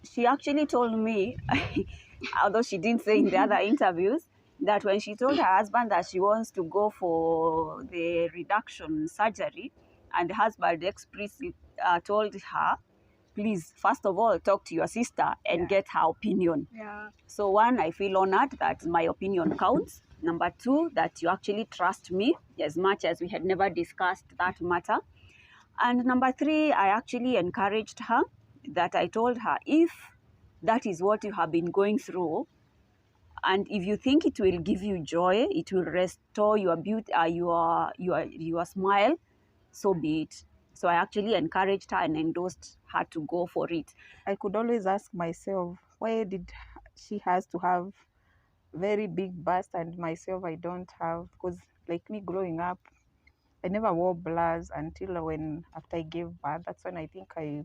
she actually told me, although she didn't say in the other interviews, that when she told her husband that she wants to go for the reduction surgery, and the husband explicitly told her, please, first of all, talk to your sister and get her opinion. Yeah. So one, I feel honored that my opinion counts. Number two, that you actually trust me as much as we had never discussed that matter. And number three, I actually encouraged her, that I told her, if that is what you have been going through, and if you think it will give you joy, it will restore your beauty, your smile, so be it. So I actually encouraged her and endorsed her to go for it. I could always ask myself, why did she has to have very big bust and myself I don't have? Because like me growing up, I never wore blurs until when after I gave birth. That's when I think I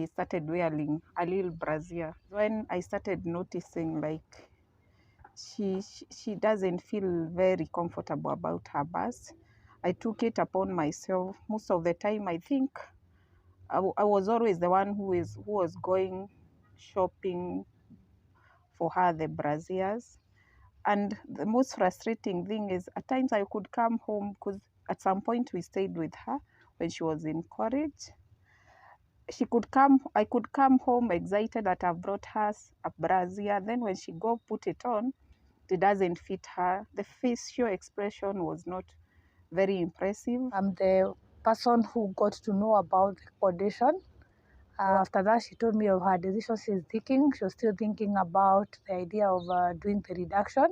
started wearing a little brassiere. When I started noticing like she doesn't feel very comfortable about her bust, I took it upon myself. Most of the time, I think I was always the one who was going shopping for her the brassieres. And the most frustrating thing is at times I could come home, because at some point we stayed with her when she was in college. I could come home excited that I've brought her a brassiere. Then when she go put it on, it doesn't fit her. The facial expression was not very impressive. I'm the person who got to know about the condition. After that, she told me of her decision she's thinking. She was still thinking about the idea of doing the reduction.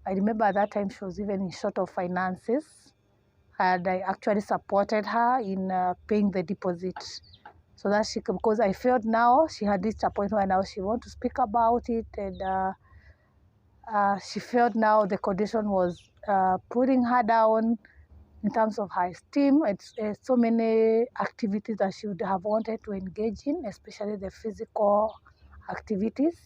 I remember at that time she was even in short of finances, and I actually supported her in paying the deposit, so that she could, because I felt now she had reached a point where now she wanted to speak about it, and she felt now the condition was putting her down in terms of her esteem. It's so many activities that she would have wanted to engage in, especially the physical activities.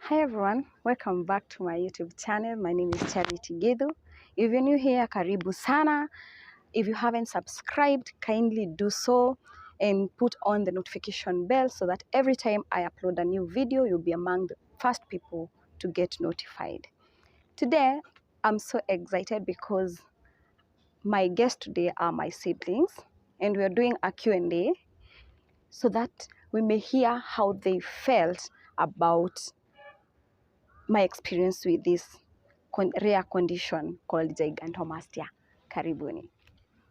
Hi everyone, welcome back to my YouTube channel. My name is Charity Gedo. If you're new here, karibu sana. If you haven't subscribed, kindly do so and put on the notification bell so that every time I upload a new video, you'll be among the first people to get notified. Today, I'm so excited because my guests today are my siblings, and we are doing a Q&A so that we may hear how they felt about my experience with this rare condition called gigantomastia. Karibuni.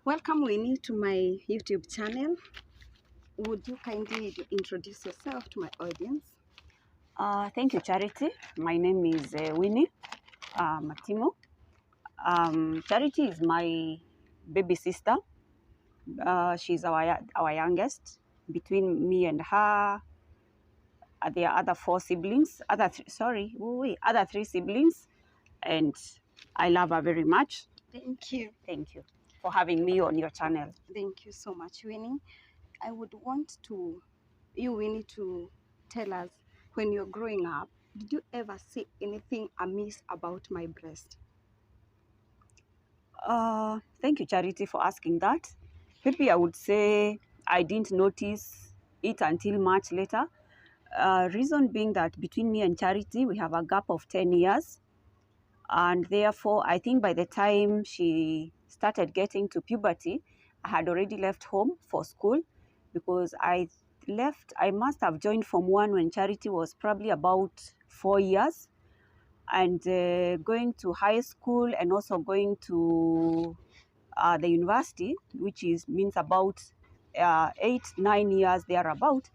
Welcome, Winnie, to my YouTube channel. Would you kindly introduce yourself to my audience? Thank you, Charity. My name is Winnie Matimo. Charity is my baby sister. She's our youngest. Between me and her, there are other four siblings. Other three siblings, and I love her very much. Thank you. Thank you for having me on your channel. Thank you so much, Winnie. I would want you, Winnie, to tell us, when you're growing up, did you ever see anything amiss about my breast? Thank you, Charity, for asking that. Maybe I would say I didn't notice it until much later. Reason being that between me and Charity, we have a gap of 10 years. And therefore, I think by the time she started getting to puberty, I had already left home for school, because I must have joined Form 1 when Charity was probably about 4 years. And going to high school and also going to the university, which means about 8-9 years thereabout.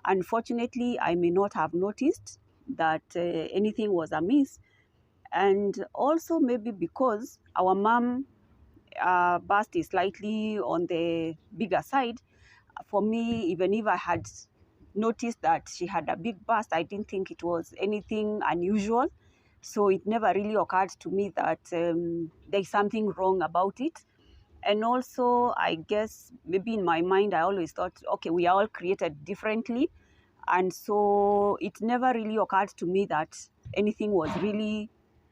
Unfortunately, I may not have noticed that anything was amiss. And also maybe because our mom bust is slightly on the bigger side. For me, even if I had noticed that she had a big bust, I didn't think it was anything unusual. So it never really occurred to me that there's something wrong about it. And also, I guess maybe in my mind, I always thought, okay, we are all created differently. And so it never really occurred to me that anything was really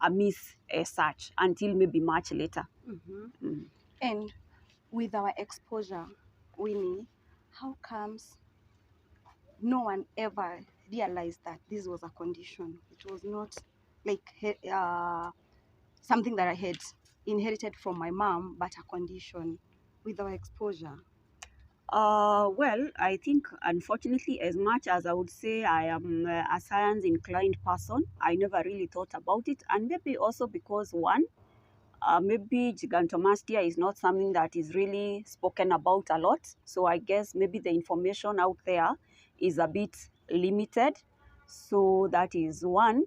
miss as such until maybe much later. And with our exposure, Winnie, how comes no one ever realized that this was a condition? It was not like something that I had inherited from my mom, but a condition with our exposure. Well, I think unfortunately, as much as I would say I am a science inclined person, I never really thought about it. And maybe also because one, maybe gigantomastia is not something that is really spoken about a lot. So I guess maybe the information out there is a bit limited. So that is one.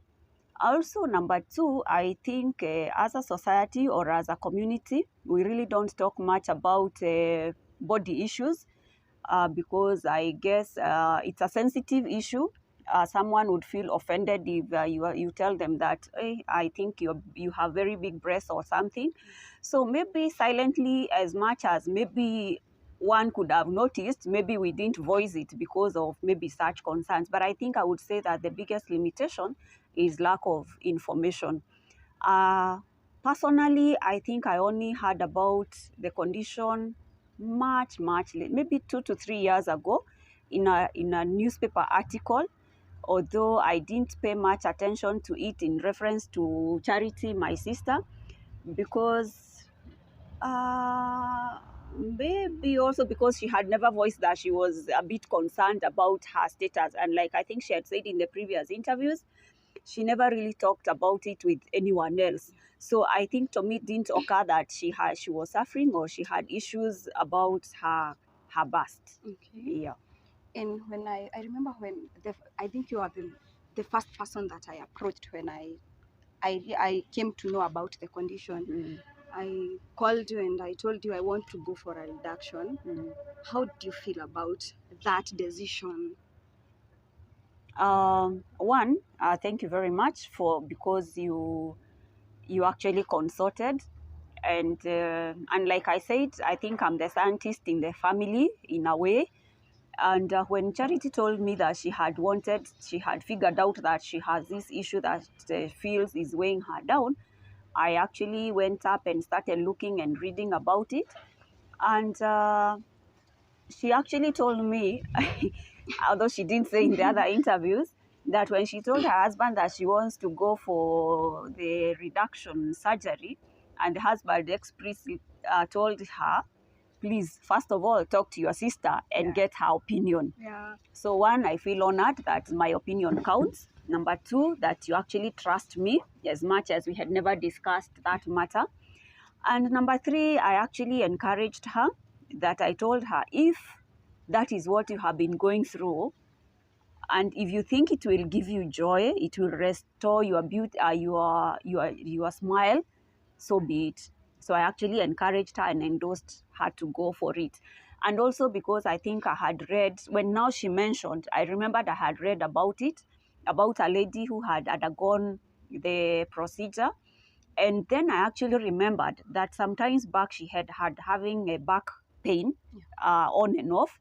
Also, number two, I think as a society or as a community, we really don't talk much about body issues because I guess it's a sensitive issue. Someone would feel offended if you tell them that, hey, I think you have very big breasts or something. So maybe silently, as much as maybe one could have noticed, maybe we didn't voice it because of maybe such concerns. But I think I would say that the biggest limitation is lack of information. Uh, Personally, I think I only heard about the condition much late, maybe 2 to 3 years ago, in a newspaper article. Although I didn't pay much attention to it in reference to Charity, my sister, because maybe also because she had never voiced that she was a bit concerned about her status, and like I think she had said in the previous interviews, she never really talked about it with anyone else. So I think to me it didn't occur that she was suffering or she had issues about her bust. Okay. Yeah. And when I remember when I think you are the first person that I approached when I came to know about the condition. I called you and I told you I want to go for a reduction. How do you feel about that decision? One, thank you very much because you actually consulted, and like I said, I think I'm the scientist in the family in a way. And when Charity told me that she had figured out that she has this issue that feels is weighing her down, I actually went up and started looking and reading about it. And she actually told me, although she didn't say in the other interviews, that when she told her husband that she wants to go for the reduction surgery, and the husband expressly told her, please, first of all, talk to your sister and get her opinion. Yeah. So one, I feel honored that my opinion counts. Number two, that you actually trust me as much as we had never discussed that matter. And number three, I actually encouraged her, that I told her, if that is what you have been going through, and if you think it will give you joy, it will restore your beauty, your smile, so be it. So I actually encouraged her and endorsed her to go for it. And also because I think I had read, when now she mentioned, I remembered I had read about it, about a lady who had undergone the procedure. And then I actually remembered that sometimes back she had having a back pain on and off.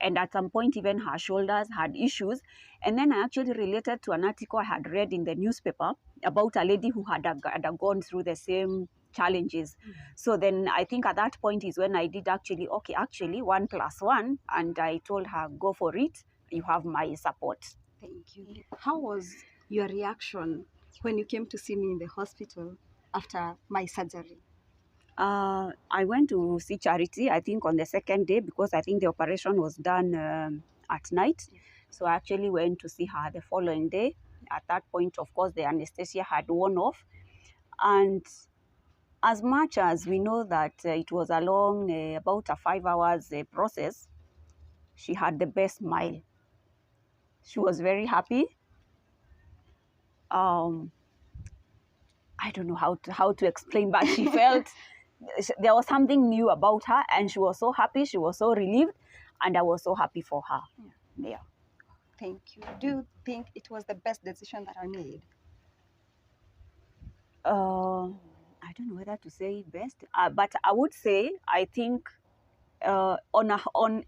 And at some point, even her shoulders had issues. And then I actually related to an article I had read in the newspaper about a lady who had gone through the same challenges. So then I think at that point is when I did actually 1+1. And I told her, go for it. You have my support. Thank you. How was your reaction when you came to see me in the hospital after my surgery? I went to see Charity, I think on the second day, because I think the operation was done at night. So I actually went to see her the following day. At that point, of course, the anesthesia had worn off. And as much as we know that it was a long, about a 5 hours process, she had the best smile. She was very happy. I don't know how to explain, but she felt there was something new about her, and she was so happy, she was so relieved, and I was so happy for her. Yeah. Thank you. Do you think it was the best decision that I made? I don't know whether to say best, but I would say I think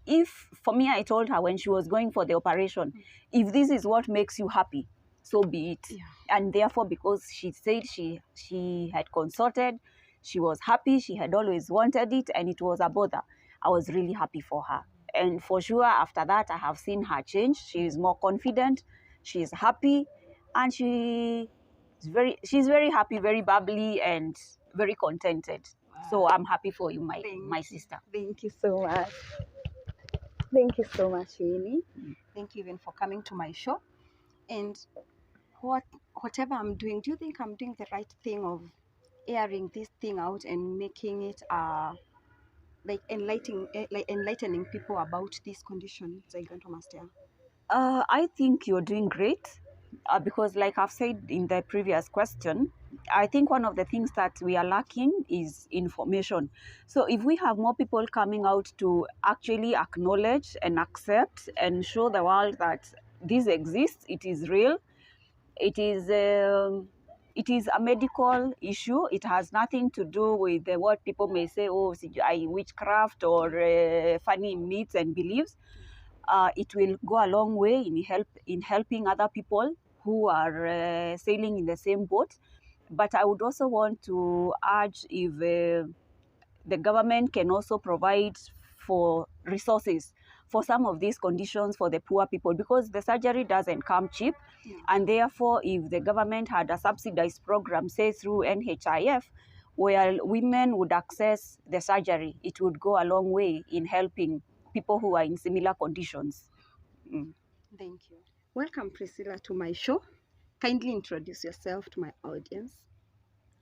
if for me, I told her when she was going for the operation, if this is what makes you happy, so be it. Yeah. And therefore, because she said she had consulted, she was happy, she had always wanted it, and it was a bother, I was really happy for her. And for sure, after that, I have seen her change. She is more confident, she is happy, and she's very happy, very bubbly, and very contented. So I'm happy for you, my sister. Thank you so much. Thank you so much, Winnie. Thank you even for coming to my show. And whatever I'm doing, do you think I'm doing the right thing of airing this thing out and making it like enlightening people about this condition, zygrantomastia? I think you're doing great, because, like I've said in the previous question, I think one of the things that we are lacking is information. So if we have more people coming out to actually acknowledge and accept and show the world that this exists, it is real, it is a medical issue. It has nothing to do with what people may say, oh, witchcraft or funny myths and beliefs. It will go a long way in helping other people who are sailing in the same boat. But I would also want to urge, if the government can also provide for resources for some of these conditions for the poor people, because the surgery doesn't come cheap. Yeah. And therefore, if the government had a subsidized program, say through NHIF, where women would access the surgery, it would go a long way in helping people who are in similar conditions. Thank you. Welcome, Priscilla, to my show. Kindly introduce yourself to my audience.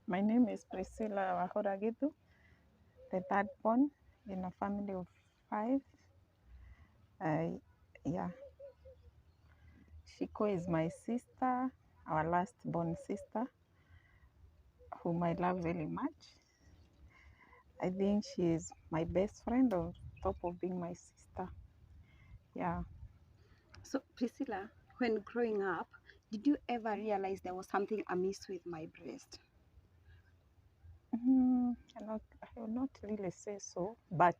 My name is Priscilla Wahoragitu, the third born in a family of 5. Yeah, Shiko is my sister, our last born sister, whom I love very much. I think she is my best friend on top of being my sister. Yeah. So, Priscilla, when growing up, did you ever realize there was something amiss with my breast? I will not really say so, but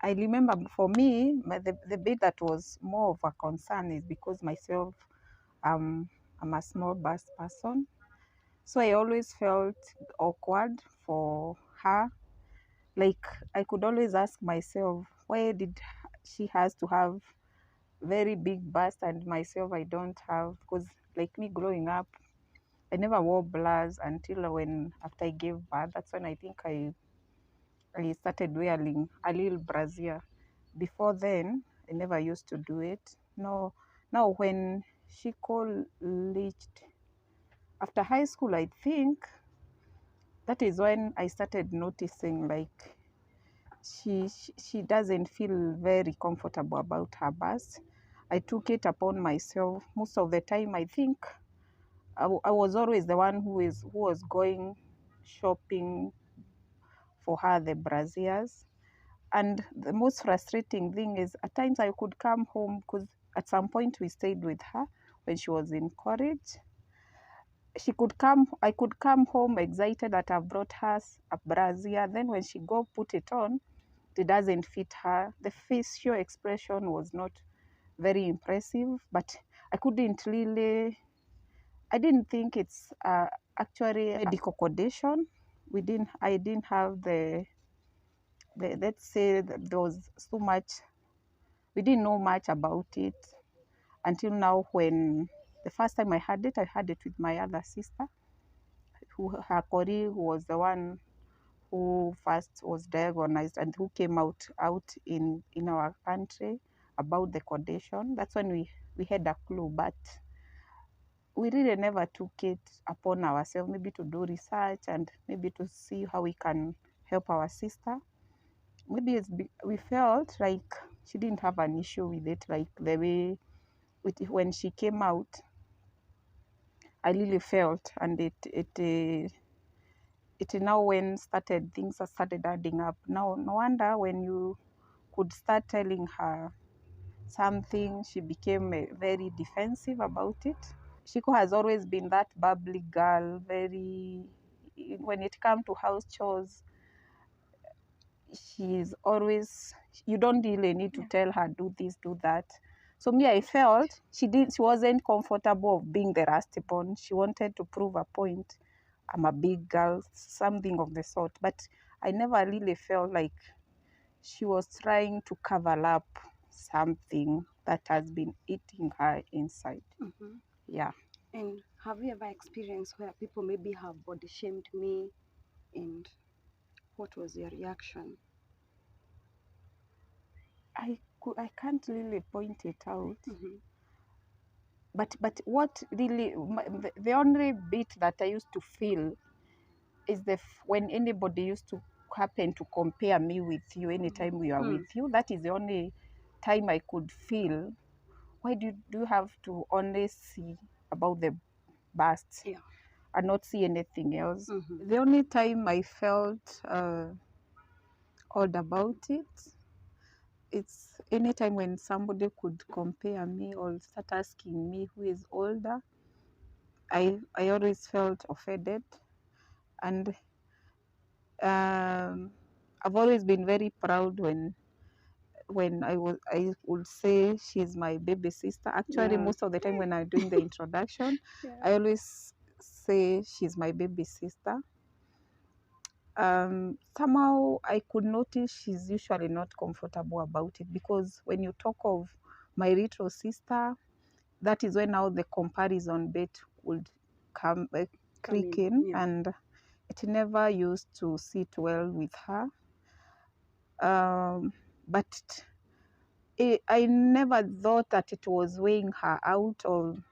I remember for me, the bit that was more of a concern is because myself, I'm a small bust person. So I always felt awkward for her. Like, I could always ask myself, why did she has to have very big bust and myself I don't have? Because like me growing up, I never wore bras until after I gave birth. That's when I think I started wearing a little brassiere. Before then, I never used to do it. No, now when she reached after high school, I think that is when I started noticing like she doesn't feel very comfortable about her bust. I took it upon myself. Most of the time, I think I was always the one who was going shopping for her the brassieres. And the most frustrating thing is at times I could come home, because at some point we stayed with her when she was in college. I could come home excited that I've brought her a brassiere. Then when she go put it on, it doesn't fit her. The facial expression was not very impressive, but I didn't think it's actually a medical condition. I didn't have let's say that there was so much, we didn't know much about it until now. When the first time I had it with my other sister, her colleague, who was the one who first was diagnosed and who came out in our country about the condition. That's when we had a clue, but we really never took it upon ourselves, maybe to do research and maybe to see how we can help our sister. Maybe we felt like she didn't have an issue with it, like the way when she came out, I really felt, and it now when things started adding up. Now, no wonder when you could start telling her something, she became very defensive about it. Shiko has always been that bubbly girl, when it comes to house chores, she's always, you don't really need to tell her do this, do that. So me, I felt she wasn't comfortable of being the rusty born. She wanted to prove a point. I'm a big girl, something of the sort. But I never really felt like she was trying to cover up something that has been eating her inside. Mm-hmm. Yeah. And have you ever experienced where people maybe have body shamed me, and what was your reaction? I can't really point it out. Mm-hmm. But what really, the only bit that I used to feel is when anybody used to happen to compare me with you anytime we are with you. That is the only time I could feel, why do you have to only see about the bust Yeah. and not see anything else? Mm-hmm. The only time I felt odd about it, it's anytime when somebody could compare me or start asking me who is older. I always felt offended, and I've always been very proud when I would say she's my baby sister. Actually, Yeah. most of the time when I'm doing the introduction, Yeah. I always say she's my baby sister. Somehow I could notice she's usually not comfortable about it, because when you talk of my little sister, that is when now the comparison bit would come Come creak in. in, Yeah. and it never used to sit well with her. But I never thought that it was weighing her out or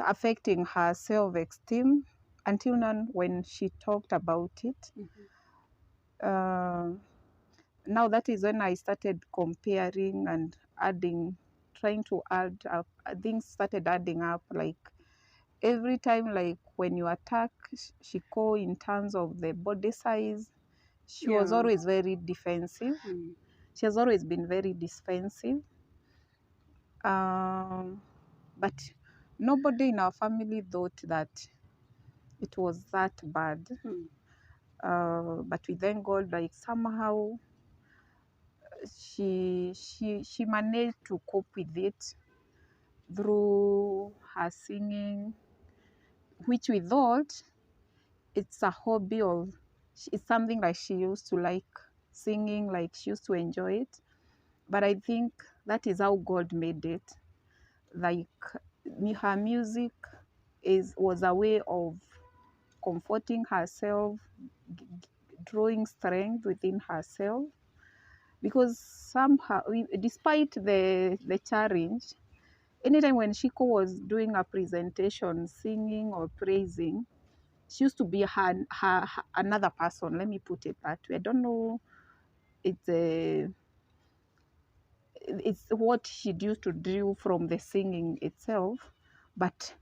affecting her self-esteem until now when she talked about it. Uh, Now that is when I started comparing and adding, trying to add up. Things started adding up. Like every time, like when you attack Shiko in terms of the body size, she was Yeah. always very defensive. She has always been very defensive. But nobody in our family thought that it was that bad. But we thank God, like somehow she managed to cope with it through her singing, which we thought it's a hobby, or it's something like she used to like singing, like she used to enjoy it. But I think that is how God made it. Like her music was a way of comforting herself, drawing strength within herself. Because somehow, despite the challenge, anytime when Shiko was doing a presentation, singing or praising, she used to be another person. Let me put it that way. I don't know. It's what she used to do from the singing itself, but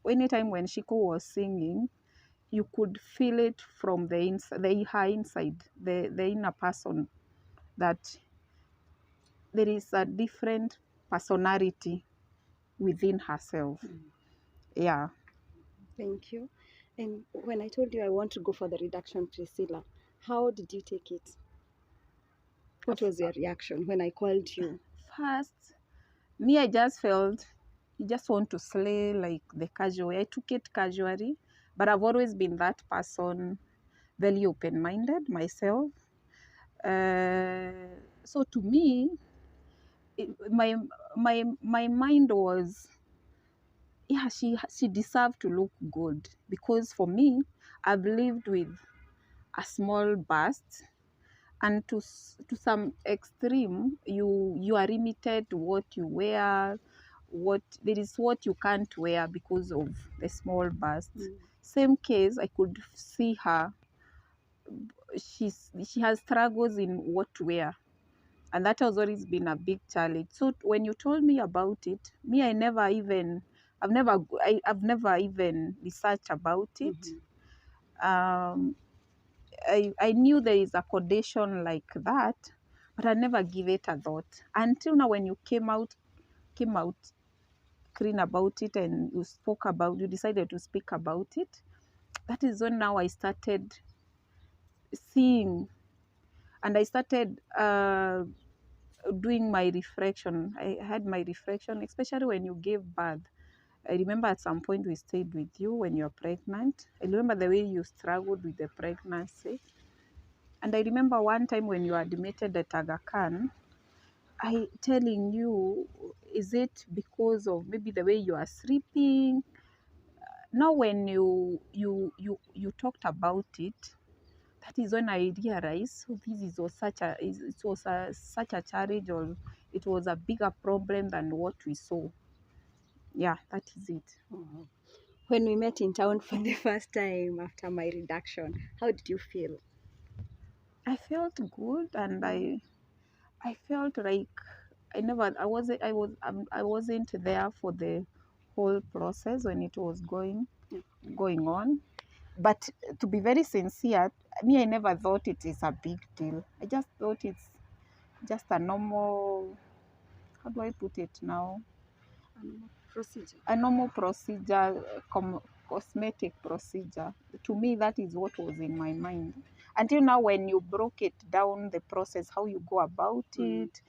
anytime when Shiko was singing, you could feel it from the inside, her inside, the inner person, that there is a different personality within herself. Yeah. Thank you. And when I told you I want to go for the reduction, Priscilla, how did you take it? What was your reaction when I called you? First, me, I just felt you just want to slay like the casual way. I took it casually, but I've always been that person, very open-minded myself. So to me, my mind was, yeah, she deserved to look good, because for me, I've lived with a small bust, and to some extreme, you are limited to what you wear. There is what you can't wear because of the small bust. Same case, I could see her. She has struggles in what to wear, and that has always been a big challenge. So when you told me about it, me, I've never even researched about it. I knew there is a condition like that, but I never give it a thought until now when you came out clean about it, and you decided to speak about it. That is when now I started seeing, and I started doing my reflection. I had my reflection, especially when you gave birth. I remember at some point we stayed with you when you're pregnant. I remember the way you struggled with the pregnancy. And I remember one time when you were admitted at Aga Khan, I telling you, is it because of maybe the way you are sleeping? Now when you talked about it, that is when I realized, so this is was such a it was such a challenge, or it was a bigger problem than what we saw. Yeah, that is it. When we met in town for the first time after my reduction, how did you feel? I felt good, and I felt like I wasn't there for the whole process when it was going on. But to be very sincere, me, I never thought it is a big deal. I just thought it's just a normal, how do I put it now? Procedure. A normal procedure, cosmetic procedure. To me, that is what was in my mind. Until now, when you broke it down, the process, how you go about it,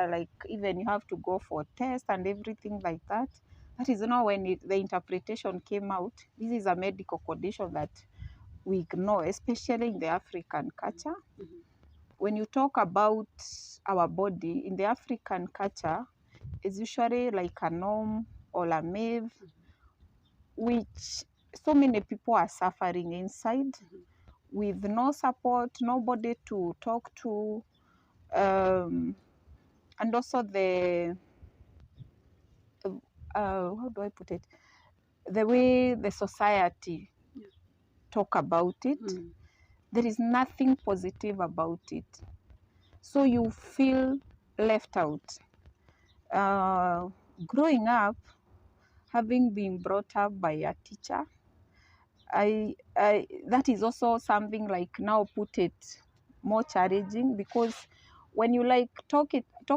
like even you have to go for test and everything like that. That is now when the interpretation came out. This is a medical condition that we ignore, especially in the African culture. When you talk about our body in the African culture, it's usually like a norm or a myth, which so many people are suffering inside with no support, nobody to talk to, and also how do I put it? The way the society talk about it, there is nothing positive about it. So you feel left out. Growing up, having been brought up by a teacher, I that is also something like now put it more challenging, because when you like talk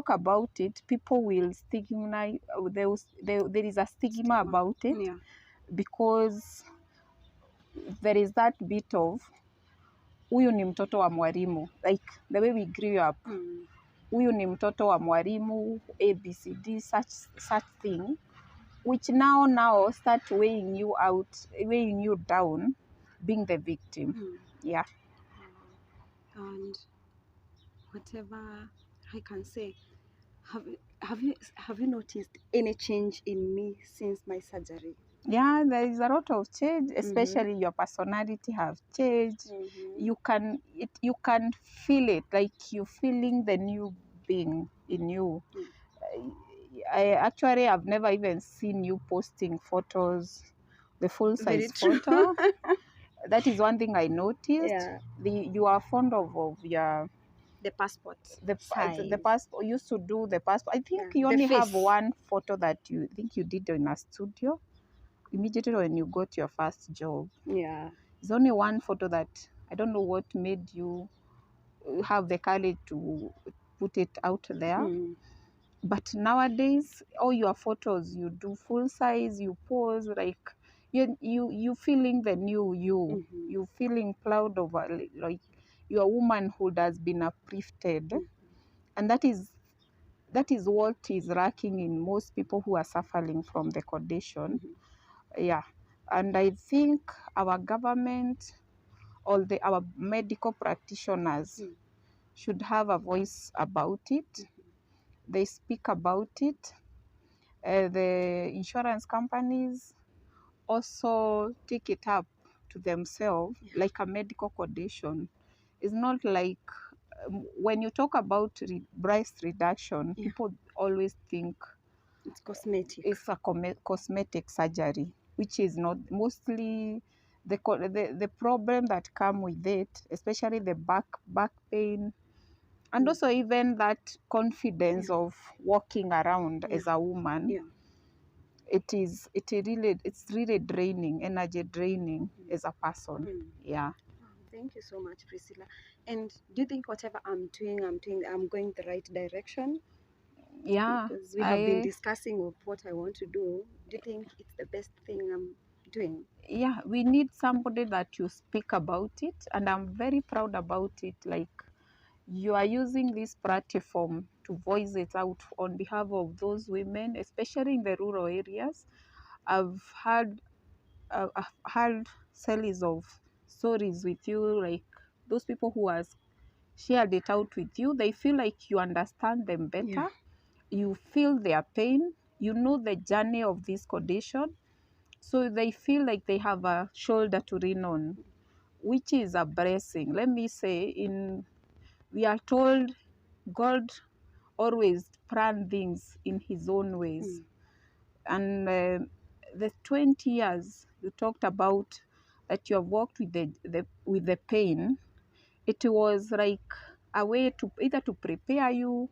about it, people will stigmatize. There is a stigma about it, Yeah. because there is that bit of huyu ni mtoto wa mwalimu, like the way we grew up. Huyu ni mtoto wa mwalimu, ABCD, such thing, which now start weighing you out, weighing you down, being the victim. Yeah. And whatever I can say, have you noticed any change in me since my surgery? Yeah, there is a lot of change, especially your personality have changed. You can feel it, like you feeling the new being in you. I actually have never even seen you posting photos, the full size photo. That is one thing I noticed. Yeah. You are fond of your The passport. the Size. passport. Used to do the passport. I think you the only have face. one photo that you think you did in a studio immediately when you got your first job. Yeah. There's only one photo that I don't know what made you have the courage to put it out there. But nowadays, all your photos, you do full size, you pose, like you feeling the new you. You feeling proud of like your womanhood has been uplifted, and that is what is lacking in most people who are suffering from the condition. Yeah, and I think our government, our medical practitioners should have a voice about it. They speak about it. The insurance companies also take it up to themselves, like a medical condition. It's not like when you talk about breast reduction, people always think It's cosmetic. it's a cosmetic surgery, which is not. Mostly the problem that come with it, especially the back pain, and also even that confidence of walking around as a woman. It's really draining, energy draining as a person. Yeah. Thank you so much, Priscilla. And do you think whatever I'm doing, I'm going the right direction? Yeah. Because we have been discussing of what I want to do. Do you think it's the best thing I'm doing? Yeah, we need somebody that you speak about it, and I'm very proud about it. Like, you are using this platform to voice it out on behalf of those women, especially in the rural areas. I've had series of stories with you, like those people who has shared it out with you. They feel like you understand them better. Yeah. You feel their pain. You know the journey of this condition. So they feel like they have a shoulder to lean on, which is a blessing. Let me say, we are told God always plan things in his own ways. And the 20 years you talked about that you have worked with the pain, it was like a way to either to prepare you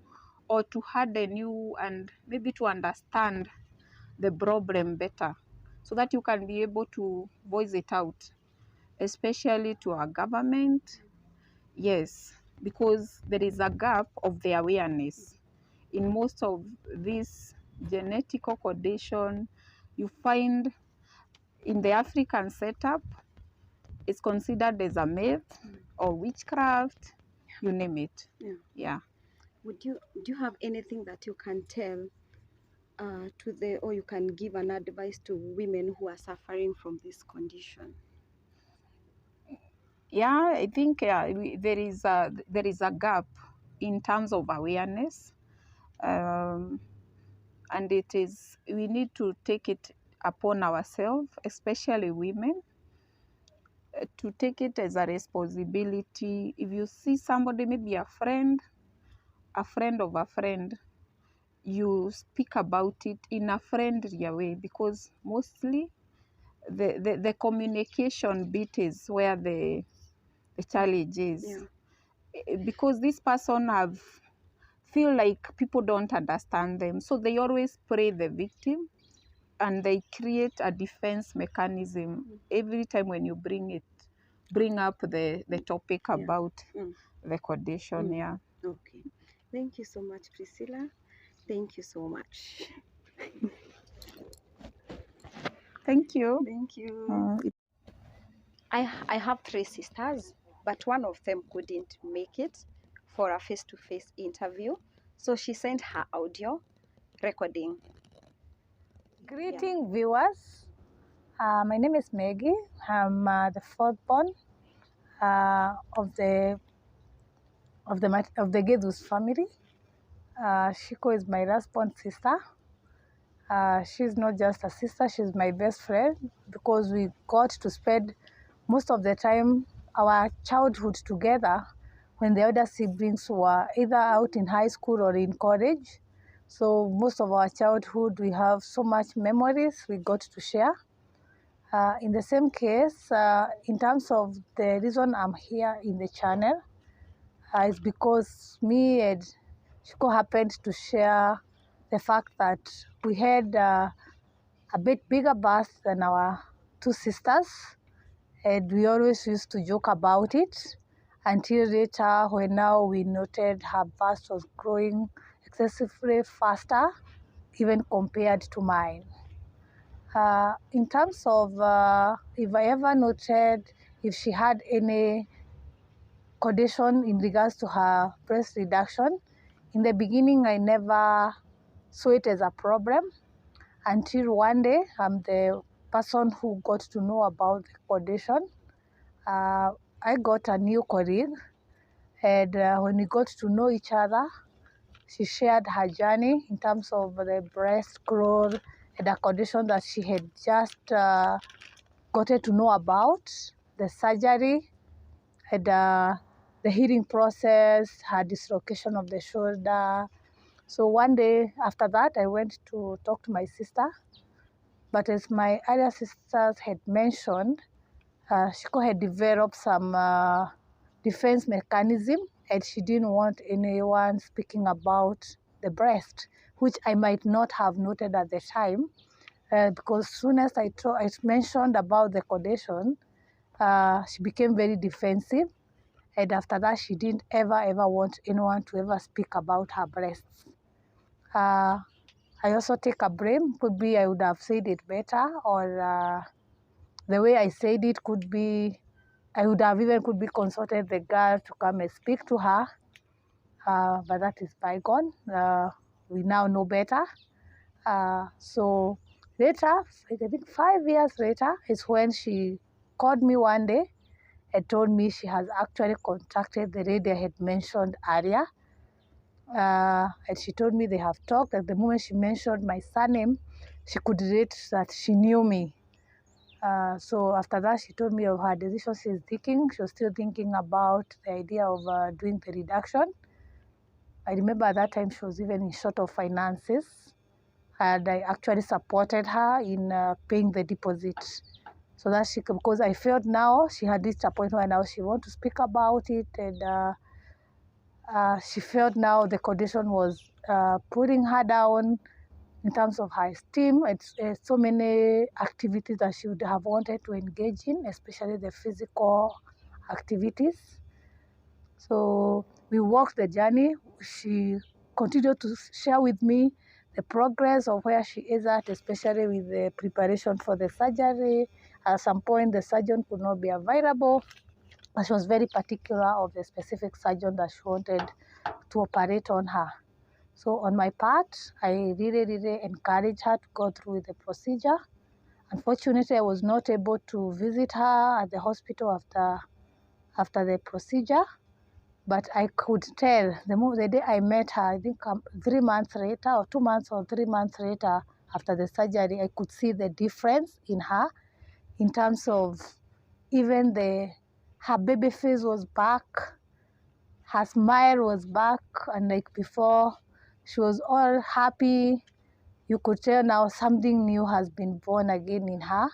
or to harden you and maybe to understand the problem better so that you can be able to voice it out, especially to our government. Yes, because there is a gap of the awareness in most of this genetic condition. You find in the African setup, it's considered as a myth or witchcraft, you name it. Yeah. Do you have anything that you can tell or you can give an advice to women who are suffering from this condition? Yeah, I think there is a gap in terms of awareness, and we need to take it upon ourselves, especially women, to take it as a responsibility. If you see somebody, maybe a friend of a friend, you speak about it in a friendly way, because mostly the communication bit is where the challenge is. Because this person feel like people don't understand them, so they always play the victim and they create a defense mechanism every time when you bring up the topic about the condition. Yeah. Okay. Thank you so much, Priscilla. Thank you so much. Thank you. Thank you. I have 3 sisters, but one of them couldn't make it for a face-to-face interview, so she sent her audio recording. Greeting viewers. My name is Maggie. I'm the fourth born of the Gedus family. Shiko is my last born sister. She's not just a sister; she's my best friend because we got to spend most of the time our childhood together when the other siblings were either out in high school or in college. So most of our childhood, we have so much memories we got to share. In the same case, in terms of the reason I'm here in the channel, is because me and Shiko happened to share the fact that we had a bit bigger bust than our 2 sisters, and we always used to joke about it until later when now we noted her bust was growing excessively faster even compared to mine. In terms of if I ever noted if she had any condition in regards to her breast reduction, in the beginning I never saw it as a problem until one day I'm the person who got to know about the condition. I got a new colleague, and when we got to know each other, she shared her journey in terms of the breast growth and a condition that she had just gotten to know about, the surgery and the healing process, her dislocation of the shoulder. So one day after that, I went to talk to my sister. But as my other sisters had mentioned, Shiko had developed some defense mechanism, and she didn't want anyone speaking about the breast, which I might not have noted at the time, because soon as I mentioned about the condition, she became very defensive, and after that she didn't ever want anyone to ever speak about her breasts. I also take a blame. Could be I would have said it better, or the way I said it could be I would have even could be consulted the girl to come and speak to her. but that is bygone. We now know better. So later, I think 5 years later, is when she called me one day and told me she has actually contacted the lady I had mentioned earlier. And she told me they have talked. At the moment she mentioned my surname, she could relate that she knew me. So after that, she told me of her decision she's thinking. She was still thinking about the idea of doing the reduction. I remember at that time she was even in short of finances, and I actually supported her in paying the deposit. So that she, because I felt now she had reached a point where now she wanted to speak about it, and she felt now the condition was putting her down in terms of her esteem. It's so many activities that she would have wanted to engage in, especially the physical activities. So we walked the journey. She continued to share with me the progress of where she is at, especially with the preparation for the surgery. At some point, the surgeon could not be available. And she was very particular of the specific surgeon that she wanted to operate on her. So on my part, I really encouraged her to go through with the procedure. Unfortunately, I was not able to visit her at the hospital after the procedure, but I could tell the day I met her, I think 3 months later, or 2 months or 3 months later after the surgery, I could see the difference in her in terms of even her baby face was back, her smile was back, and like before, she was all happy. You could tell now something new has been born again in her.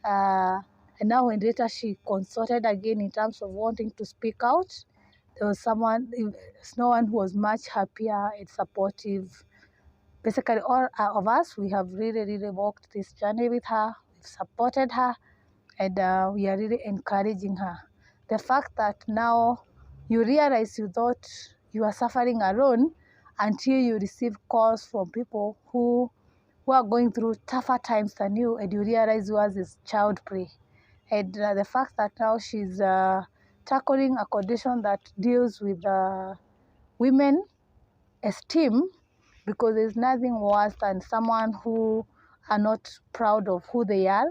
And now when later she consulted again in terms of wanting to speak out, there was no one who was much happier and supportive. Basically, all of us, we have really walked this journey with her. We've supported her, and we are really encouraging her. The fact that now you realize you thought you are suffering alone until you receive calls from people who are going through tougher times than you, and you realize yours is child play. And the fact that now she's tackling a condition that deals with women esteem, because there's nothing worse than someone who are not proud of who they are.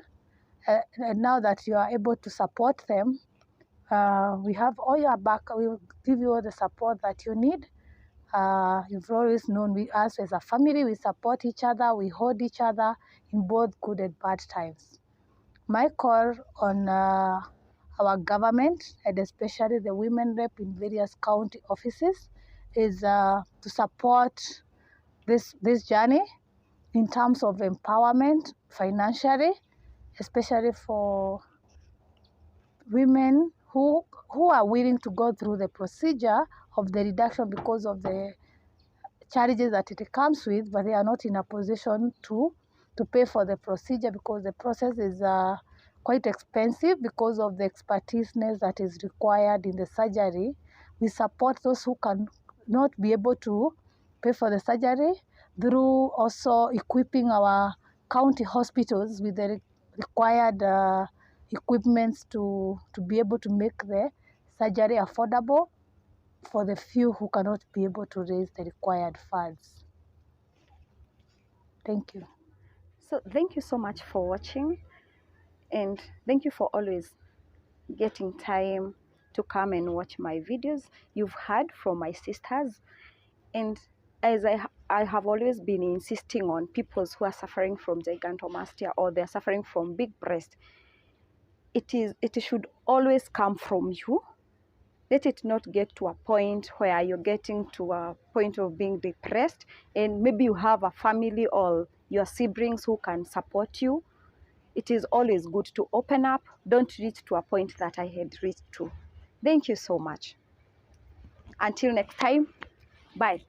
And now that you are able to support them, we have all your back. We will give you all the support that you need. You've always known us as a family, we support each other, we hold each other in both good and bad times. My call on our government, and especially the women rep in various county offices, is to support this journey in terms of empowerment financially, especially for women who are willing to go through the procedure of the reduction because of the challenges that it comes with, but they are not in a position to pay for the procedure because the process is quite expensive because of the expertise that is required in the surgery. We support those who can not be able to pay for the surgery through also equipping our county hospitals with the required equipments to be able to make the surgery affordable for the few who cannot be able to raise the required funds. Thank you. So thank you so much for watching, and thank you for always getting time to come and watch my videos. You've heard from my sisters, and as I have always been insisting on people who are suffering from gigantomastia or they're suffering from big breast, it should always come from you. Let it not get to a point where you're getting to a point of being depressed, and maybe you have a family or your siblings who can support you. It is always good to open up. Don't reach to a point that I had reached to. Thank you so much. Until next time, bye.